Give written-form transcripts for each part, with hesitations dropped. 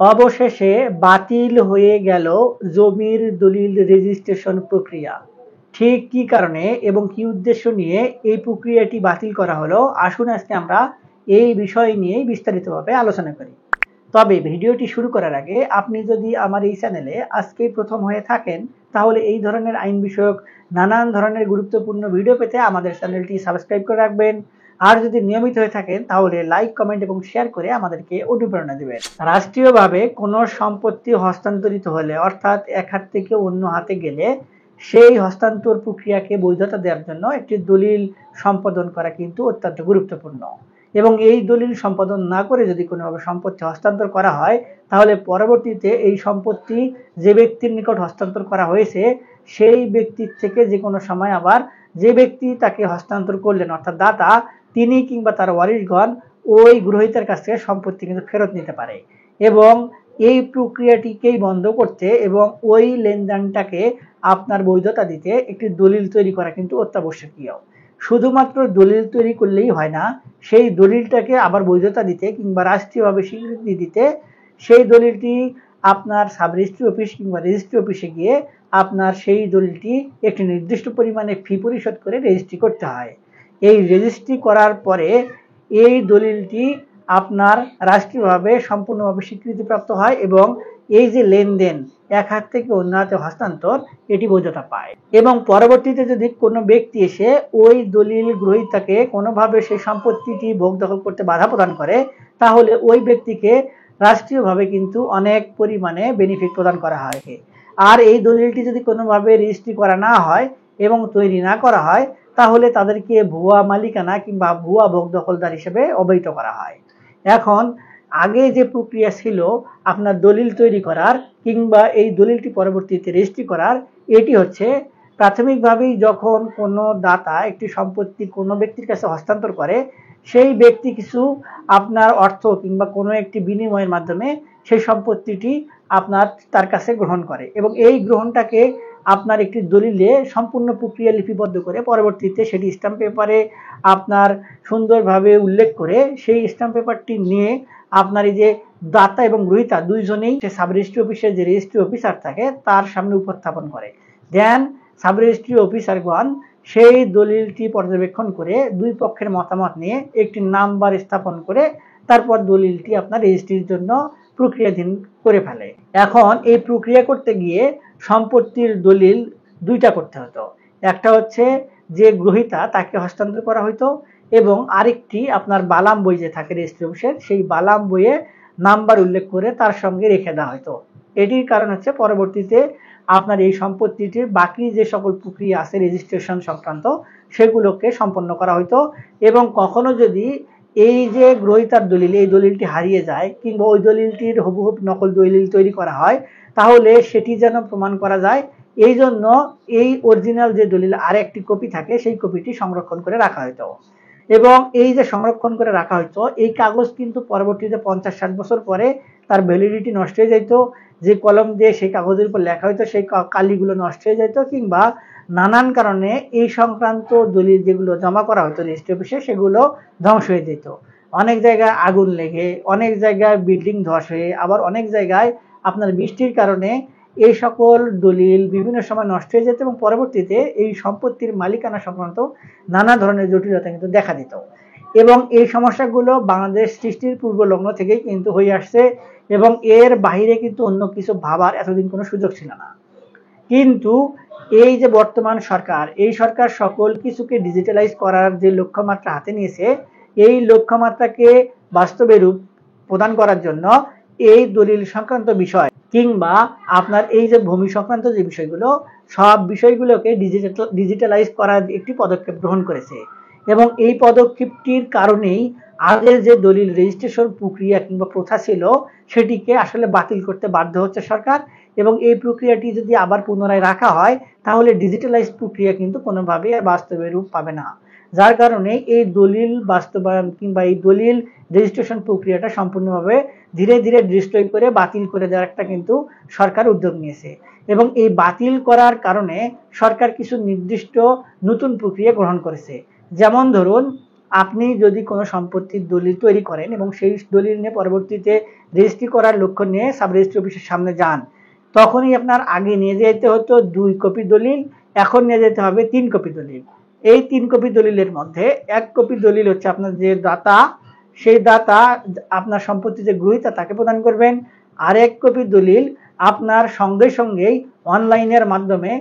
অবশেষে বাতিল হয়ে গেল জমির দলিল রেজিস্ট্রেশন প্রক্রিয়া। ঠিক কি কারণে এবং কি উদ্দেশ্য নিয়ে এই প্রক্রিয়াটি বাতিল করা হলো, আসুন আজকে আমরা এই বিষয় নিয়ে বিস্তারিতভাবে আলোচনা করি। তবে ভিডিওটি শুরু করার আগে আপনি যদি আমার এই চ্যানেলে আজকেই প্রথম হয়ে থাকেন, তাহলে এই ধরনের আইন বিষয়ক নানান ধরনের গুরুত্বপূর্ণ ভিডিও পেতে আমাদের চ্যানেলটি সাবস্ক্রাইব করে রাখবেন। আর যদি নিয়মিত হয়ে থাকেন তাহলে লাইক, কমেন্ট এবং শেয়ার করে আমাদেরকে অনুপ্রেরণা দিবেন। রাষ্ট্রীয়ভাবে কোনো সম্পত্তি হস্তান্তরিত হলে, অর্থাৎ এক হাত থেকে অন্য হাতে গেলে, সেই হস্তান্তর প্রক্রিয়াকে বৈধতা দেওয়ার জন্য একটি দলিল সম্পাদন করা কিন্তু অত্যন্ত গুরুত্বপূর্ণ। এবং এই দলিল সম্পাদন না করে যদি কোনোভাবে সম্পত্তি হস্তান্তর করা হয়, তাহলে পরবর্তীতে এই সম্পত্তি যে ব্যক্তির নিকট হস্তান্তর করা হয়েছে সেই ব্যক্তির থেকে যে কোনো সময় আবার যে ব্যক্তি তাকে হস্তান্তর করলেন, অর্থাৎ দাতা, তিনি কিংবা তার ওয়ারিশগণ ওই গ্রহীতার কাছ থেকে সম্পত্তি কিন্তু ফেরত নিতে পারে। এবং এই প্রক্রিয়াটিকেই বন্ধ করতে এবং ওই লেনদেনটাকে আপনার বৈধতা দিতে একটি দলিল তৈরি করা কিন্তু অত্যাবশ্যকীয়। শুধুমাত্র দলিল তৈরি করলেই হয় না, সেই দলিলটাকে আবার বৈধতা দিতে কিংবা রাষ্ট্রীয়ভাবে স্বীকৃতি দিতে সেই দলিলটি আপনার সাব রেজিস্ট্রি অফিস কিংবা রেজিস্ট্রি অফিসে গিয়ে আপনার সেই দলিলটি একটি নির্দিষ্ট পরিমাণে ফি পরিশোধ করে রেজিস্ট্রি করতে হয়। এই রেজিস্ট্রি করার পরে এই দলিলটি আপনার রাষ্ট্রীয়ভাবে সম্পূর্ণভাবে স্বীকৃতিপ্রাপ্ত হয় এবং এই যে লেনদেন এক হাত থেকে অন্য হাতে হস্তান্তর, এটি বৈধতা পায়। এবং পরবর্তীতে যদি কোনো ব্যক্তি এসে ওই দলিল গ্রহীতাকে কোনোভাবে সেই সম্পত্তিটি ভোগ দখল করতে বাধা প্রদান করে, তাহলে ওই ব্যক্তিকে রাষ্ট্রীয়ভাবে কিন্তু অনেক পরিমাণে বেনিফিট প্রদান করা হয়। আর এই দলিলটি যদি কোনোভাবে রেজিস্ট্রি করা না হয় এবং তৈরি না করা হয়, তাহলে তাদেরকে ভুয়া মালিকানা কিংবা ভুয়া ভোগ দখলদার হিসেবে অবহিত করা হয়। এখন আগে যে প্রক্রিয়া ছিল আপনার দলিল তৈরি করার কিংবা এই দলিলটি পরবর্তীতে রেজিস্ট্রি করার, এটি হচ্ছে প্রাথমিকভাবেই যখন কোনো দাতা একটি সম্পত্তি কোনো ব্যক্তির কাছে হস্তান্তর করে, সেই ব্যক্তি কিছু আপনার অর্থ কিংবা কোনো একটি বিনিময়ের মাধ্যমে সেই সম্পত্তিটি আপনার তার কাছে গ্রহণ করে এবং এই গ্রহণটাকে আপনার একটি দলিলে সম্পূর্ণ প্রক্রিয়া লিপিবদ্ধ করে পরবর্তীতে সেটি স্ট্যাম্প পেপারে আপনার সুন্দরভাবে উল্লেখ করে সেই স্ট্যাম্প পেপারটি নিয়ে আপনার এই যে দাতা এবং গ্রহীতা দুইজনেই সাব রেজিস্ট্রি অফিসের যে রেজিস্ট্রি অফিসার থাকে তার সামনে উপস্থাপন করে দেন। সাব রেজিস্ট্রি অফিসারগণ সেই দলিলটি পর্যবেক্ষণ করে দুই পক্ষের মতামত নিয়ে একটি নাম্বার স্থাপন করে তারপর দলিলটি আপনার রেজিস্ট্রির জন্য প্রক্রিয়াধীন করে ফেলে। এখন এই প্রক্রিয়া করতে গিয়ে সম্পত্তির দলিল দুইটা করতে হতো, একটা হচ্ছে যে গ্রহীতা তাকে হস্তান্তর করা হতো এবং আরেকটি আপনার বালাম বই যে থাকে রেজিস্ট্রি অফিসের, সেই বালাম বইয়ে নাম্বার উল্লেখ করে তার সঙ্গে রেখে দেওয়া হতো। এটির কারণ হচ্ছে পরবর্তীতে আপনার এই সম্পত্তিটির বাকি যে সকল প্রক্রিয়া আছে রেজিস্ট্রেশন সংক্রান্ত সেগুলোকে সম্পন্ন করা হতো এবং কখনো যদি এই যে গ্রহীতার দলিল এই দলিলটি হারিয়ে যায় কিংবা ওই দলিলটির হুবহু নকল দলিল তৈরি করা হয়, তাহলে সেটি যেন প্রমাণ করা যায় এই জন্য এই অরিজিনাল যে দলিল আর একটি কপি থাকে সেই কপিটি সংরক্ষণ করে রাখা হতো। এবং এই যে সংরক্ষণ করে রাখা হতো এই কাগজ কিন্তু পরবর্তীতে 50-60 বছর পরে তার ভ্যালিডিটি নষ্ট হয়ে যেত, যে কলম দিয়ে সেই কাগজের উপর লেখা হতো সেই কালিগুলো নষ্ট হয়ে যেত কিংবা নানান কারণে এই সংক্রান্ত দলিল যেগুলো জমা করা হতো রেজিস্ট্রি অফিসে সেগুলো ধ্বংস হয়ে যেত। অনেক জায়গায় আগুন লেগে, অনেক জায়গায় বিল্ডিং ধস হয়ে, আবার অনেক জায়গায় আপনার বৃষ্টির কারণে এই সকল দলিল বিভিন্ন সময় নষ্ট হয়ে যেত এবং পরবর্তীতে এই সম্পত্তির মালিকানা সংক্রান্ত নানা ধরনের জটিলতা কিন্তু দেখা দিত। এবং এই সমস্যাগুলো বাংলাদেশ সৃষ্টির পূর্ব লগ্ন থেকেই কিন্তু হয়ে আসছে এবং এর বাইরে কিন্তু অন্য কিছু ভাবার এতদিন কোনো সুযোগ ছিল না। কিন্তু এই যে বর্তমান সরকার, এই সরকার সকল কিছুকে ডিজিটালাইজ করার যে লক্ষ্যমাত্রা হাতে নিয়েছে, এই লক্ষ্যমাত্রাকে বাস্তবে রূপ প্রদান করার জন্য এই দলিল সংক্রান্ত বিষয় কিংবা আপনার এই যে ভূমি সংক্রান্ত যে বিষয়গুলো, সব বিষয়গুলোকে ডিজিটালাইজ করার একটি পদক্ষেপ গ্রহণ করেছে এবং এই পদক্ষেপটির কারণেই আগের যে দলিল রেজিস্ট্রেশন প্রক্রিয়া কিংবা প্রথা ছিল সেটিকে আসলে বাতিল করতে বাধ্য হচ্ছে সরকার। এবং এই প্রক্রিয়াটি যদি আবার পুনরায় রাখা হয় তাহলে ডিজিটালাইজ প্রক্রিয়া কিন্তু কোনোভাবেই আর বাস্তবে রূপ পাবে না, যার কারণে এই দলিল বাস্তবায়ন কিংবা এই দলিল রেজিস্ট্রেশন প্রক্রিয়াটা সম্পূর্ণভাবে ধীরে ধীরে ডিস্ট্রয় করে বাতিল করে দেওয়ার একটা কিন্তু সরকার উদ্যোগ নিয়েছে। এবং এই বাতিল করার কারণে সরকার কিছু নির্দিষ্ট নতুন প্রক্রিয়া গ্রহণ করেছে। যেমন ধরুন আপনি যদি কোনো সম্পত্তির দলিল তৈরি করেন এবং সেই দলিল নিয়ে পরবর্তীতে রেজিস্ট্রি করার লক্ষ্য নিয়ে সাব রেজিস্ট্রি অফিসের সামনে যান, তখনই আপনার আগে নিয়ে যেতে হতো 2 কপি দলিল, এখন নিয়ে যেতে হবে 3 কপি দলিল। এই 3 কপি দলিলের মধ্যে 1 কপি দলিল হচ্ছে আপনার যে দাতা, সেই দাতা আপনার সম্পত্তির যে গ্রহীতা তাকে প্রদান করবেন। আর 1 কপি দলিল আপনার সঙ্গে সঙ্গেই অনলাইনের মাধ্যমে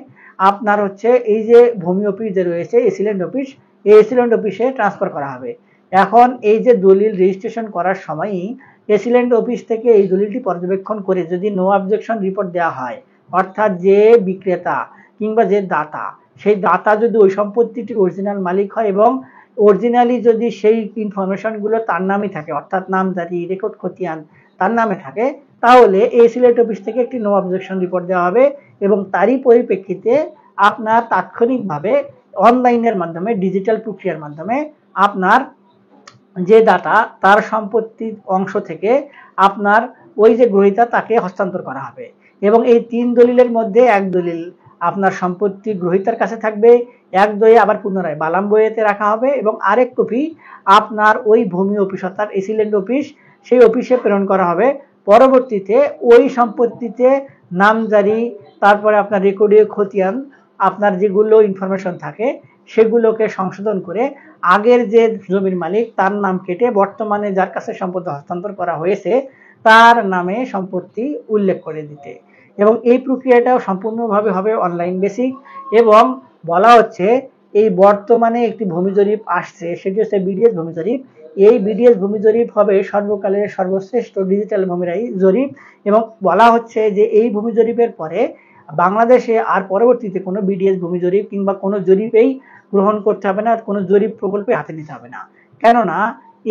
আপনার হচ্ছে এই যে ভূমি অফিস যে রয়েছে এসিল্যান্ড অফিস, এই এসিল্যান্ড অফিসে ট্রান্সফার করা হবে। এখন এই যে দলিল রেজিস্ট্রেশন করার সময়ই এসিল্যান্ড অফিস থেকে এই দলিলটি পর্যবেক্ষণ করে যদি নো অবজেকশন রিপোর্ট দেওয়া হয়, অর্থাৎ যে বিক্রেতা কিংবা যে দাতা, সেই দাতা যদি ওই সম্পত্তিটির অরিজিনাল মালিক হয় এবং অরিজিনালি যদি সেই ইনফরমেশনগুলো তার নামে থাকে, অর্থাৎ নামজারি, রেকর্ড খতিয়ান তার নামে থাকে, তাহলে এই সিলেট অফিস থেকে একটি নো অবজেকশন রিপোর্ট দেওয়া হবে এবং তারই পরিপ্রেক্ষিতে আপনার তাৎক্ষণিকভাবে অনলাইনের মাধ্যমে, ডিজিটাল প্রক্রিয়ার মাধ্যমে আপনার যে ডাটা তার সম্পত্তির অংশ থেকে আপনার ওই যে গ্রহীতা তাকে হস্তান্তর করা হবে। এবং এই 3 দলিলের মধ্যে 1 দলিল আপনার সম্পত্তি গ্রহীতার কাছে থাকবে, 1 দলিল আবার পুনরায় বালাম বইয়েতে রাখা হবে এবং আরেক কপি আপনার ওই ভূমি অফিস অর্থাৎ এসিল্যান্ড অফিস, সেই অফিসে প্রেরণ করা হবে। পরবর্তীতে ওই সম্পত্তিতে নামজারি, তারপরে আপনার রেকর্ডীয় খতিয়ান, আপনার যেগুলো ইনফরমেশন থাকে সেগুলোকে সংশোধন করে আগের যে জমির মালিক তার নাম কেটে বর্তমানে যার কাছে সম্পত্তি হস্তান্তর করা হয়েছে তার নামে সম্পত্তি উল্লেখ করে দিতে। এবং এই প্রক্রিয়াটাও সম্পূর্ণভাবে হবে অনলাইন বেসিক এবং বলা হচ্ছে এই বর্তমানে একটি ভূমি জরিপ আসছে, সেটি হচ্ছে বিডিএস ভূমি জরিপ। এই বিডিএস ভূমি জরিপ হবে সর্বকালের সর্বশ্রেষ্ঠ ডিজিটাল ভূমি জরিপ এবং বলা হচ্ছে যে এই ভূমি জরিপের পরে বাংলাদেশে আর পরবর্তীতে কোনো বিডিএস ভূমি জরিপ কিংবা কোনো জরিপেই গ্রহণ করতে হবে না, কোনো জরিপ প্রকল্পে হাতে নিতে হবে না। কেননা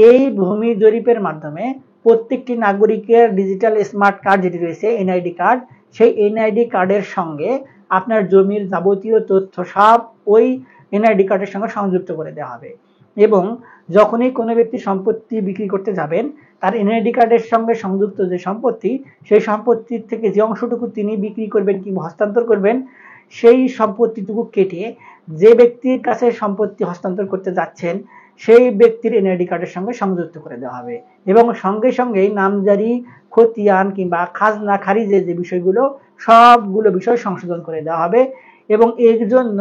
এই ভূমি জরিপের মাধ্যমে প্রত্যেকটি নাগরিকের ডিজিটাল স্মার্ট কার্ড যেটি রয়েছে এনআইডি কার্ড, সেই এনআইডি কার্ডের সঙ্গে আপনার জমির যাবতীয় তথ্য সব ওই এনআইডি কার্ডের সঙ্গে সংযুক্ত করে দেওয়া হবে। এবং যখনই কোনো ব্যক্তি সম্পত্তি বিক্রি করতে যাবেন, তার এনআইডি কার্ডের সঙ্গে সংযুক্ত যে সম্পত্তি, সেই সম্পত্তির থেকে যে অংশটুকু তিনি বিক্রি করবেন কিংবা হস্তান্তর করবেন, সেই সম্পত্তিটুকু কেটে যে ব্যক্তির কাছে সম্পত্তি হস্তান্তর করতে যাচ্ছেন সেই ব্যক্তির এনআইডি কার্ডের সঙ্গে সংযুক্ত করে দেওয়া হবে এবং সঙ্গে সঙ্গেই নামজারি, খতিয়ান কিংবা খাজনা খারিজের যে বিষয়গুলো সবগুলো বিষয় সংশোধন করে দেওয়া হবে এবং এর জন্য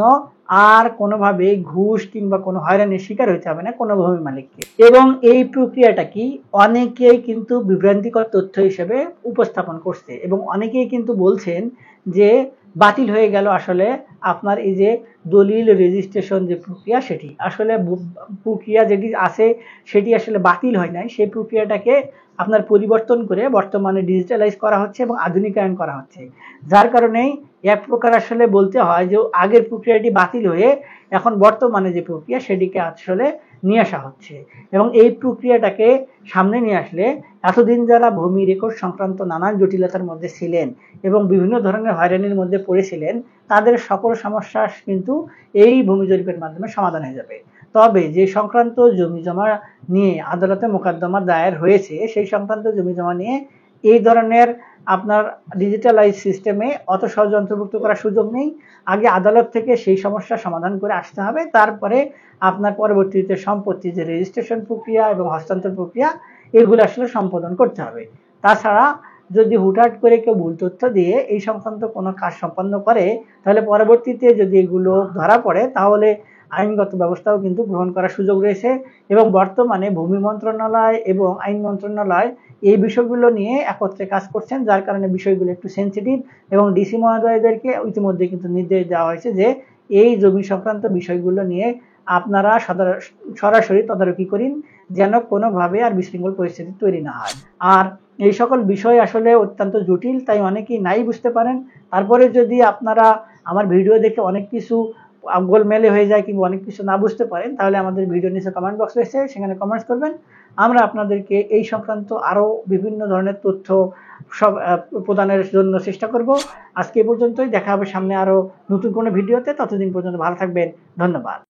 আর কোনোভাবে ঘুষ কিংবা কোনো হয়রানির শিকার হতে হবে না কোনো ভূমি মালিককে। এবং এই প্রক্রিয়াটা কি অনেকেই কিন্তু বিভ্রান্তিকর তথ্য হিসেবে উপস্থাপন করছে এবং অনেকেই কিন্তু বলছেন যে বাতিল হয়ে গেল আসলে আপনার এই যে দলিল রেজিস্ট্রেশন যে প্রক্রিয়া, সেটি আসলে প্রক্রিয়া যেটি আছে সেটি আসলে বাতিল হয় নাই, সেই প্রক্রিয়াটাকে আপনার পরিবর্তন করে বর্তমানে ডিজিটালাইজ করা হচ্ছে এবং আধুনিকায়ন করা হচ্ছে। যার কারণেই এক প্রকার আসলে বলতে হয় যে আগের প্রক্রিয়াটি বাতিল হয়ে এখন বর্তমানে যে প্রক্রিয়া সেটিকে আসলে নিয়ে আসা হচ্ছে এবং এই প্রক্রিয়াটাকে সামনে নিয়ে আসলে এতদিন যারা ভূমি রেকর্ড সংক্রান্ত নানান জটিলতার মধ্যে ছিলেন এবং বিভিন্ন ধরনের হয়রানির মধ্যে পড়েছিলেন, তাদের সকল সমস্যা কিন্তু এই ভূমি জরিপের মাধ্যমে সমাধান হয়ে যাবে। তবে যে সংক্রান্ত জমি জমা নিয়ে আদালতে মোকদ্দমা দায়ের হয়েছে, সেই সংক্রান্ত জমি জমা নিয়ে এই ধরনের আপনার ডিজিটালাইজ সিস্টেমে অত সহজে অন্তর্ভুক্ত করার সুযোগ নেই। আগে আদালত থেকে সেই সমস্যার সমাধান করে আসতে হবে, তারপরে আপনার পরবর্তীতে সম্পত্তি যে রেজিস্ট্রেশন প্রক্রিয়া এবং হস্তান্তর প্রক্রিয়া এগুলো আসলে সম্পাদন করতে হবে। তাছাড়া যদি হুটহাট করে কেউ ভুল তথ্য দিয়ে এই সংক্রান্ত কোনো কাজ সম্পন্ন করে, তাহলে পরবর্তীতে যদি এগুলো ধরা পড়ে তাহলে আইনগত ব্যবস্থাও কিন্তু গ্রহণ করার সুযোগ রয়েছে এবং বর্তমানে ভূমি মন্ত্রণালয় এবং আইন মন্ত্রণালয় এই বিষয়গুলো নিয়ে একত্রে কাজ করছেন, যার কারণে বিষয়গুলো একটু সেন্সিটিভ এবং ডিসি মহোদয়দেরকে ইতিমধ্যে কিন্তু নির্দেশ দেওয়া হয়েছে যে এই জমি সংক্রান্ত বিষয়গুলো নিয়ে আপনারা সরাসরি তদারকি করেন যেন কোনোভাবে আর বিশৃঙ্খল পরিস্থিতি তৈরি না হয়। আর এই সকল বিষয় আসলে অত্যন্ত জটিল, তাই অনেকেই নাই বুঝতে পারেন। তারপরে যদি আপনারা আমার ভিডিও দেখে অনেক কিছু গোলমেলে হয়ে যায় কিংবা অনেক কিছু না বুঝতে পারেন, তাহলে আমাদের ভিডিও নিচে কমেন্ট বক্স রয়েছে, সেখানে কমেন্টস করবেন। আমরা আপনাদেরকে এই সংক্রান্ত আরও বিভিন্ন ধরনের তথ্য সব প্রদানের জন্য চেষ্টা করব। আজকে এ পর্যন্তই, দেখা হবে সামনে আরও নতুন কোনো ভিডিওতে। ততদিন পর্যন্ত ভালো থাকবেন, ধন্যবাদ।